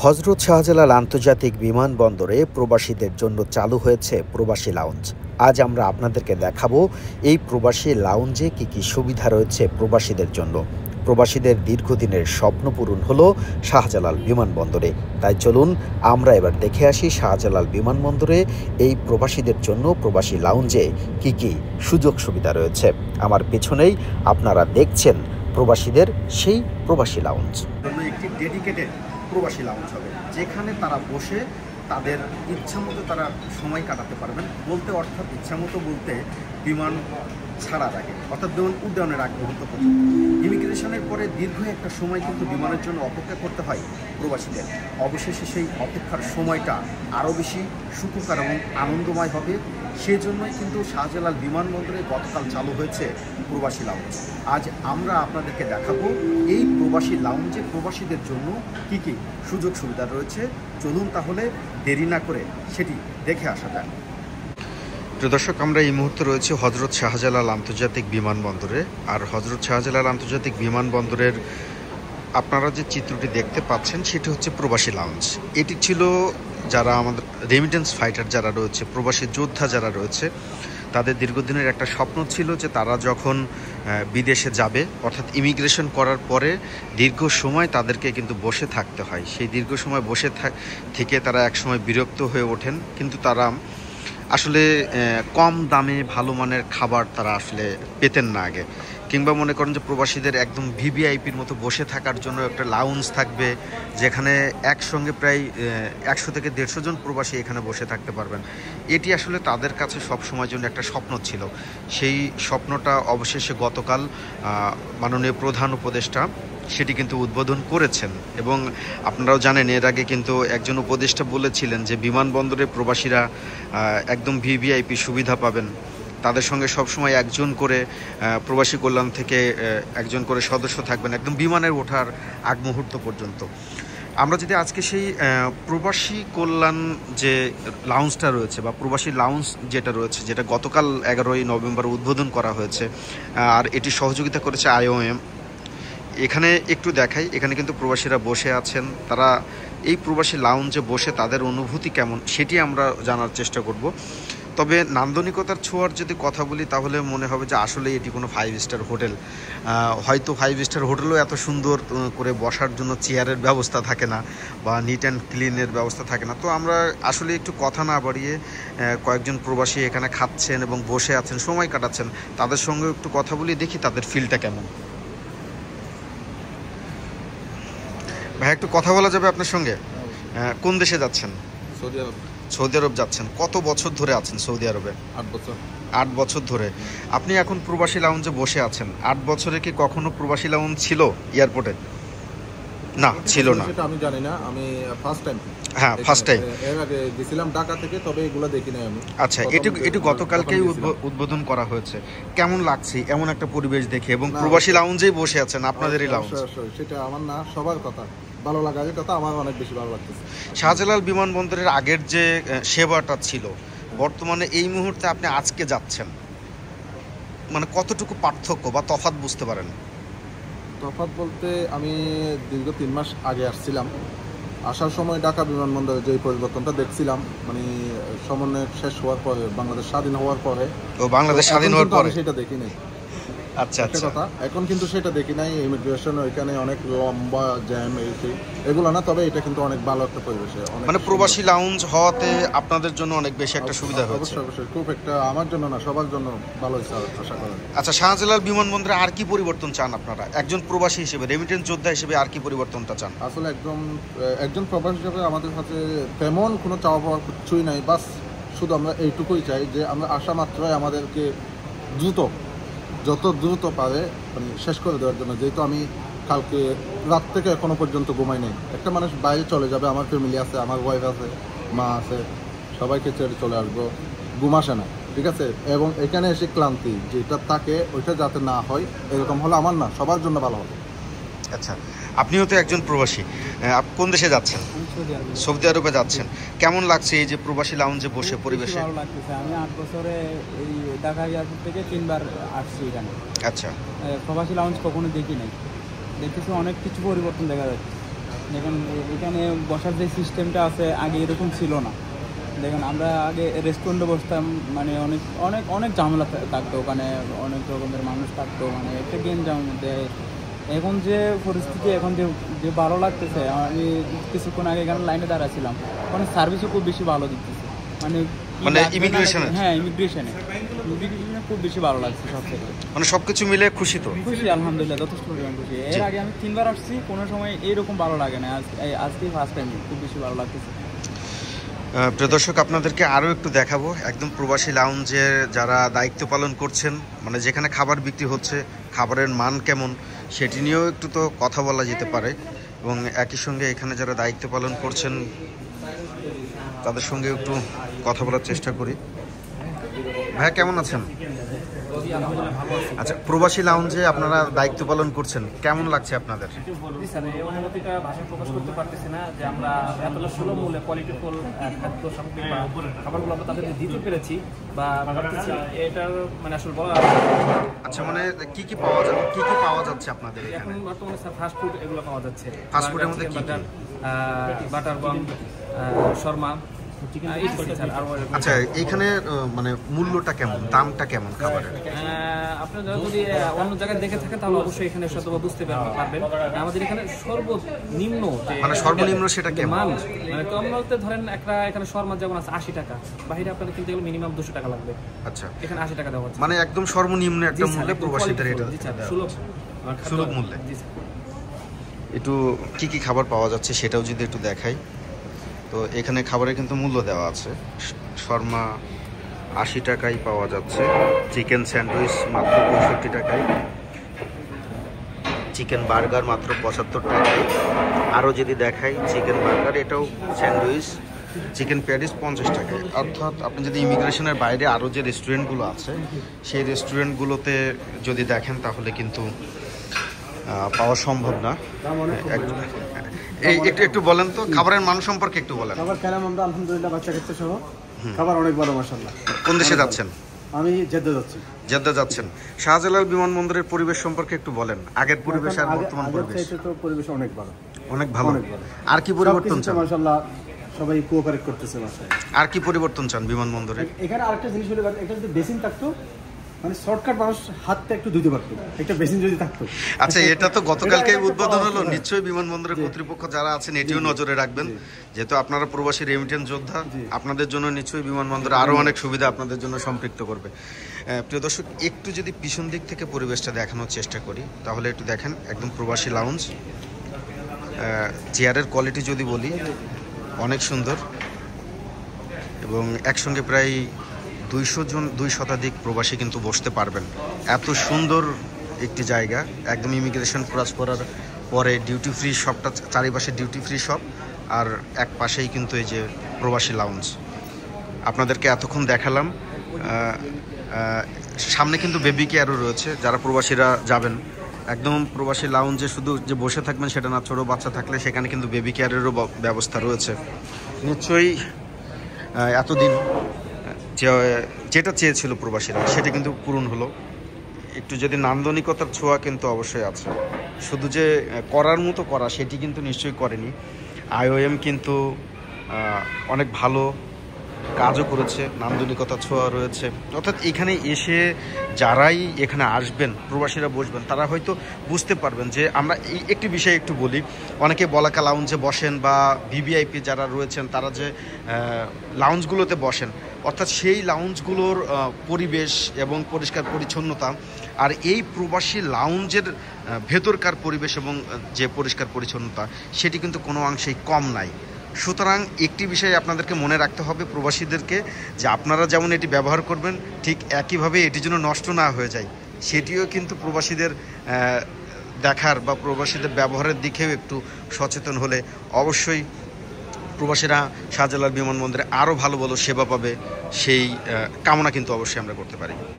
হযরত শাহজালাল আন্তর্জাতিক বিমানবন্দরে প্রবাসীদের জন্য চালু হয়েছে প্রবাসী লাউঞ্জ। আজ আমরা আপনাদেরকে দেখাবো এই প্রবাসী লাউঞ্জে কি কি সুবিধা রয়েছে প্রবাসীদের জন্য। প্রবাসীদের দীর্ঘদিনের স্বপ্ন পূরণ হলো শাহজালাল বিমানবন্দরে। তাই চলুন আমরা এবার দেখে আসি শাহজালাল বিমানবন্দরে এই প্রবাসীদের জন্য প্রবাসী লাউঞ্জে কি কি সুযোগ সুবিধা রয়েছে। আমার পেছনেই আপনারা দেখছেন প্রবাসীদের সেই প্রবাসী লাউঞ্জ। একটি ডেডিকেটেড প্রবাসী লাউঞ্জ হবে, যেখানে তারা বসে তাদের ইচ্ছামতো তারা সময় কাটাতে পারবেন। অর্থাৎ ইচ্ছামতো বলতে বিমান ছাড়ার আগে, অর্থাৎ বিমান উড্ডয়নের আগে মুহূর্ত পর্যন্ত। ইমিগ্রেশনের পরে দীর্ঘ একটা সময় কিন্তু বিমানের জন্য অপেক্ষা করতে হয় প্রবাসীদের। অবশেষে সেই অপেক্ষার সময়টা আরও বেশি সুখকর এবং আনন্দময় হবে। সেজন্যই কিন্তু শাহজালাল বিমানবন্দরে গতকাল চালু হয়েছে প্রবাসী লাউঞ্জ। আজ আমরা আপনাদেরকে দেখাবো এই প্রবাসী লাউঞ্জে প্রবাসীদের জন্য কি কি সুযোগ সুবিধা রয়েছে। চলুন তাহলে দেরি না করে সেটি দেখে আসা যাক। প্রিয় দর্শক, আমরা এই মুহূর্তে রয়েছে হযরত শাহজালাল আন্তর্জাতিক বিমানবন্দরে। আর হযরত শাহজালাল আন্তর্জাতিক বিমানবন্দরের আপনারা যে চিত্রটি দেখতে পাচ্ছেন সেটি হচ্ছে প্রবাসী লাউঞ্জ। এটি ছিল যারা আমাদের রেমিটেন্স ফাইটার যারা রয়েছে, প্রবাসী যোদ্ধা যারা রয়েছে, তাদের দীর্ঘদিনের একটা স্বপ্ন ছিল যে তারা যখন বিদেশে যাবে, অর্থাৎ ইমিগ্রেশন করার পরে দীর্ঘ সময় তাদেরকে কিন্তু বসে থাকতে হয়। সেই দীর্ঘ সময় বসে থেকে তারা একসময় বিরক্ত হয়ে ওঠেন, কিন্তু তারা আসলে কম দামে ভালো মানের খাবার তারা আসলে পেতেন না আগে। কিংবা মনে করেন যে প্রবাসীদের একদম ভিভিআইপির মতো বসে থাকার জন্য একটা লাউঞ্জ থাকবে, যেখানে একসঙ্গে প্রায় 100 থেকে 150 জন প্রবাসী এখানে বসে থাকতে পারবেন। এটি আসলে তাদের কাছে সব সময়ের জন্য একটা স্বপ্ন ছিল। সেই স্বপ্নটা অবশেষে গতকাল মাননীয় প্রধান উপদেষ্টা সেটি কিন্তু উদ্বোধন করেছেন। এবং আপনারাও জানেন এর আগে কিন্তু একজন উপদেষ্টা বলেছিলেন যে বিমানবন্দরে প্রবাসীরা একদম ভিভিআইপি সুবিধা পাবেন। তাদের সঙ্গে সবসময় একজন করে প্রবাসী কল্যাণ থেকে একজন করে সদস্য থাকবেন একদম বিমানের ওঠার আগ মুহূর্ত পর্যন্ত। আমরা যদি আজকে সেই প্রবাসী কল্যাণ যে লাউঞ্জটা রয়েছে বা প্রবাসী লাউঞ্জ যেটা রয়েছে, যেটা গতকাল 11ই নভেম্বর উদ্বোধন করা হয়েছে, আর এটি সহযোগিতা করেছে IOM, এখানে একটু দেখাই। এখানে কিন্তু প্রবাসীরা বসে আছেন। তারা এই প্রবাসী লাউঞ্জে বসে তাদের অনুভূতি কেমন সেটি আমরা জানার চেষ্টা করব। তবে নান্দনিকতার ছোঁয়ার যদি কথা বলি তাহলে মনে হবে যে আসলে এটি কোনো 5 স্টার হোটেল। হয়তো 5 স্টার হোটেলেও এত সুন্দর করে বসার জন্য চেয়ারের ব্যবস্থা থাকে না বা নিট অ্যান্ড ক্লিনের ব্যবস্থা থাকে না। তো আমরা আসলে একটু কথা না বাড়িয়ে কয়েকজন প্রবাসী এখানে খাচ্ছেন এবং বসে আছেন, সময় কাটাচ্ছেন, তাদের সঙ্গে একটু কথা বলি, দেখি তাদের ফিলটা কেমন। ভাই, একটু কথা বলা যাবে আপনার সঙ্গে? কোন দেশে যাচ্ছেন? সৌদি আরব। সৌদি আরব যাচ্ছেন। কত বছর ধরে আছেন সৌদি আরবে? 8 বছর। 8 বছর ধরে আপনি এখন প্রবাসী লাউঞ্জে বসে আছেন। 8 বছরে কি কখনো প্রবাসী লাউঞ্জ ছিল এয়ারপোর্টে? না, ছিল না। সেটা আমি জানি না, আমি ফার্স্ট টাইম। হ্যাঁ, ফার্স্ট টাইম। এর আগে গেছিলাম ঢাকা থেকে, তবে এগুলো দেখি নাই আমি। আচ্ছা, এটু গতকালকেই উদ্বোধন করা হয়েছে। কেমন লাগছে এমন একটা পরিবেশ দেখে? এবং প্রবাসী লাউঞ্জেই বসে আছেন, আপনাদেরই লাউঞ্জ। সেটা আমার না, সবার কথা ভালো লাগার কথা, আমার অনেক বেশি ভালো লাগতেছে। শাহজালাল বিমানবন্দরের আগের যে সেবাটা ছিল, বর্তমানে এই মুহূর্তে আপনি আজকে যাচ্ছেন, মানে কতটুকু পার্থক্য বা তফাৎ বুঝতে পারেন? তফাৎ বলতে আমি দীর্ঘ 3 মাস আগে আসছিলাম। আসার সময় ঢাকা বিমানবন্দরে যে পরিবর্তনটা দেখছিলাম, মানে সমন্বয় শেষ হওয়ার পরে, বাংলাদেশ স্বাধীন হওয়ার পরে। ও, বাংলাদেশ স্বাধীন হওয়ার পরে সেটা দেখি নাই। আচ্ছা আচ্ছা। কথা এখন কিন্তু সেটা দেখি নাই। ইমিগ্রেশন ওইখানে অনেক লম্বা জ্যাম, এগুলো না, তবে এটা কিন্তু অনেক ভালো একটা পরিবেশে, মানে প্রবাসী লাউঞ্জ হওয়াতে আপনাদের জন্য অনেক বেশি একটা সুবিধা হয়েছে। অবশ্যই খুব একটা, আমার জন্য না সবার জন্য ভালো হয়েছে আশা করেন। আচ্ছা, শাহজালাল বিমানবন্দরে আর কি পরিবর্তন চান আপনারা একজন প্রবাসী হিসেবে, রেমিটেন্স যোদ্ধা হিসেবে আর কি পরিবর্তনটা চান? আসলে একজন প্রবাসী হিসেবে আমাদের কাছে তেমন কোনো চাওয়া পাওয়ার কিছুই নাই। বাস শুধু আমরা এইটুকুই চাই যে আমরা আসা মাত্রই আমাদেরকে যত দ্রুত পারে মানে শেষ করে দেওয়ার জন্য। যেহেতু আমি কালকে রাত থেকে এখনো পর্যন্ত ঘুমাই নেই। একটা মানুষ বাইরে চলে যাবে, আমার ফ্যামিলি আছে, আমার ওয়াইফ আছে, মা আছে, সবাইকে ছেড়ে চলে আসবো, ঘুম আসে না, ঠিক আছে? এবং এখানে এসে ক্লান্তি যেটা থাকে ওইটা যাতে না হয়, এরকম হলে আমার না, সবার জন্য ভালো হবে। আচ্ছা, আপনিও তো একজন প্রবাসী, কোন দেশে যাচ্ছেন? সৌদি আরবে যাচ্ছেন। কেমন লাগছে এই যে প্রবাসী লাউঞ্জে বসে পরিবেশে? ভালো লাগতেছে। আমি 8 বছরে এই ঢাকা এয়ারপোর্ট থেকে 3 বার আসছি এখানে। আচ্ছা, প্রবাসী লাউঞ্জ কখনো দেখি নাই, দেখতেছি অনেক কিছু পরিবর্তন দেখা যাচ্ছে। দেখুন এখানে বসার যে সিস্টেমটা আছে আগে এরকম ছিল না। দেখুন আমরা আগে রেস্টুরেন্টে বসতাম, মানে অনেক অনেক অনেক ঝামেলা থাকতো, ওখানে অনেক রকমের মানুষ থাকতো, মানে একটা গেঞ্জামের মধ্যে। এখন যে পরিস্থিতি, এখন যে ভালো লাগতেছে, আমি কিছুক্ষণ আগে এখানে লাইনে দাঁড়াছিলাম, ওখানে সার্ভিসও খুব বেশি ভালো দিতেছে, মানে ইমিগ্রেশনে। হ্যাঁ, ইমিগ্রেশনে খুব বেশি ভালো লাগছে সব থেকে। মানে সবকিছু মিলে খুশি তো? খুশি, আলহামদুলিল্লাহ, যথেষ্ট পরিমাণ খুশি। এর আগে আমি 3 বার আসছি, কোনো সময় এইরকম ভালো লাগে না, আজকে ফার্স্ট টাইম খুব বেশি ভালো লাগতেছে। প্রিয় দর্শক, আপনাদেরকে আরও একটু দেখাবো একদম প্রবাসী লাউঞ্জে যারা দায়িত্ব পালন করছেন, মানে যেখানে খাবার বিক্রি হচ্ছে, খাবারের মান কেমন সেটি নিয়েও একটু তো কথা বলা যেতে পারে। এবং একই সঙ্গে এখানে যারা দায়িত্ব পালন করছেন তাদের সঙ্গে একটু কথা বলার চেষ্টা করি। ভাইয়া কেমন আছেন? আচ্ছা, প্রবাসী লাউঞ্জে আপনারা দায়িত্ব পালন করছেন, কেমন লাগছে আপনাদের? অনুভূতিটা ভাষায় প্রকাশ করতে পারতেছি না যে আমরা এতটা সুলভ মূল্যে কোয়ালিটিফুল খাদ্য সামগ্রী বা খাবারগুলো আমরা তাদেরকে দিতে পেরেছি বা এটার মানে আসলে বলা। আচ্ছা, মানে কি কি পাওয়া যাচ্ছে আপনাদের এখন বর্তমানে স্যার ফাস্ট ফুড এগুলো পাওয়া যাচ্ছে। ফাস্ট ফুডের মধ্যে কি কি? Butter bun, shawarma. আচ্ছা, এইখানে মানে মূল্যটা কেমন, দামটা কেমন খাবারের? আপনারা যদি অন্য জায়গায় দেখে থাকেন তাহলে অবশ্যই এখানে হয়তো বুঝতে পারবেন। আমাদের এখানে সর্বনিম্ন, মানে সর্বনিম্ন সেটা কেমন? মানে কম বলতে ধরেন একটা এখানে শর্মা যেমন আছে 80 টাকা, বাইরে আপনাদের কিনতে গেলে মিনিমাম 200 টাকা লাগবে। আচ্ছা, এখানে 80 টাকা দেওয়া হচ্ছে, মানে একদম সর্বনিম্ন একটা মূল্যে প্রবাসীদের এটা সুলভ মূল্যে। একটু কি কি খাবার পাওয়া যাচ্ছে সেটাও যদি একটু দেখাই। তো এখানে খাবারের কিন্তু মূল্য দেওয়া আছে। শর্মা 80 টাকায় পাওয়া যাচ্ছে, চিকেন স্যান্ডউইচ মাত্র 65 টাকায়, চিকেন বার্গার মাত্র 75 টাকায়। আরও যদি দেখাই চিকেন বার্গার, এটাও স্যান্ডউইচ, চিকেন প্যাটিস 50 টাকায়। অর্থাৎ আপনি যদি ইমিগ্রেশনের বাইরে আরও যে রেস্টুরেন্টগুলো আছে সেই রেস্টুরেন্টগুলোতে যদি দেখেন তাহলে কিন্তু পাওয়া সম্ভব না। একটু বলেন তো খাবারের মান সম্পর্কে একটু বলেন। খাবার খেলাম আমরা আলহামদুলিল্লাহ, বাচ্চা কাচ্চা সহ খাবার অনেক ভালো মাশাআল্লাহ। কোন দেশে যাচ্ছেন? আমি জেদ্দা যাচ্ছি। জেদ্দা যাচ্ছেন। শাহজালাল বিমানবন্দরের পরিবেশ সম্পর্কে একটু বলেন, আগের পরিবেশ আর বর্তমান পরিবেশ। তো পরিবেশ অনেক ভালো, অনেক ভালো। আর কি পরিবর্তন চান? মাশাআল্লাহ সবাই কোঅপারেট করতেছে মাশাআল্লাহ। আর কি পরিবর্তন চান বিমানবন্দরে? এখানে আরেকটা জিনিস হলো, একটা যদি বেসিন থাকতো, মানে শর্টকাট মানুষ হাতটা একটু ধুতে পারতো, একটা বেসিন যদি থাকতো। আচ্ছা, এটা তো গতকালকে উদ্বোধন হলো, নিশ্চয়ই বিমানবন্দরের কর্তৃপক্ষ যারা আছেন এটিও নজরে রাখবেন, যেহেতু আপনারা প্রবাসী রেমিটেন্স যোদ্ধা, আপনাদের জন্য নিশ্চয়ই বিমানবন্দরে আরও অনেক সুবিধা আপনাদের জন্য সম্পৃক্ত করবে। প্রিয় দর্শক, একটু যদি পিছন দিক থেকে পরিবেশটা দেখানোর চেষ্টা করি তাহলে একটু দেখেন একদম প্রবাসী লাউঞ্জ। চেয়ারের কোয়ালিটি যদি বলি অনেক সুন্দর, এবং একসঙ্গে প্রায় 200 শতাধিক প্রবাসী কিন্তু বসতে পারবেন। এত সুন্দর একটি জায়গা, একদম ইমিগ্রেশন ক্রস করার পরে ডিউটি ফ্রি শপটা, চারিপাশে ডিউটি ফ্রি শপ, আর এক পাশেই কিন্তু এই যে প্রবাসী লাউঞ্জ আপনাদেরকে এতক্ষণ দেখালাম। সামনে কিন্তু বেবি কেয়ারও রয়েছে, যারা প্রবাসীরা যাবেন একদম প্রবাসী লাউঞ্জে শুধু যে বসে থাকবেন সেটা না, ছোটো বাচ্চা থাকলে সেখানে কিন্তু বেবি কেয়ারেরও ব্যবস্থা রয়েছে। নিশ্চয়ই এতদিন যেটা চেয়েছিল প্রবাসীরা সেটা কিন্তু পূরণ হলো। একটু যদি নান্দনিকতার ছোঁয়া কিন্তু অবশ্যই আছে, শুধু যে করার মতো করা সেটি কিন্তু নিশ্চয়ই করেনি। IOM কিন্তু অনেক ভালো কাজও করেছে, নান্দনিকতার ছোঁয়া রয়েছে। অর্থাৎ এখানে এসে যারাই এখানে আসবেন, প্রবাসীরা বসবেন, তারা হয়তো বুঝতে পারবেন যে আমরা একটি বিষয় একটু বলি, অনেকে বলাকা লাউঞ্জে বসেন বা VVIP যারা রয়েছেন তারা যে লাউঞ্জগুলোতে বসেন, অর্থাৎ সেই লাউঞ্জগুলোর পরিবেশ এবং পরিষ্কার পরিচ্ছন্নতা আর এই প্রবাসী লাউঞ্জের ভেতরকার পরিবেশ এবং যে পরিষ্কার পরিচ্ছন্নতা সেটি কিন্তু কোনো অংশেই কম নাই। সুতরাং একটি বিষয় আপনাদেরকে মনে রাখতে হবে প্রবাসীদেরকে, যে আপনারা যেমন এটি ব্যবহার করবেন ঠিক একইভাবে এটি যেন নষ্ট না হয়ে যায়, সেটিও কিন্তু প্রবাসীদের দেখার বা প্রবাসীদের ব্যবহারের দিকেও একটু সচেতন হলে অবশ্যই প্রবাসীরা শাহজালাল বিমানবন্দরে আরও ভালো ভালো সেবা পাবে, সেই কামনা কিন্তু অবশ্যই আমরা করতে পারি।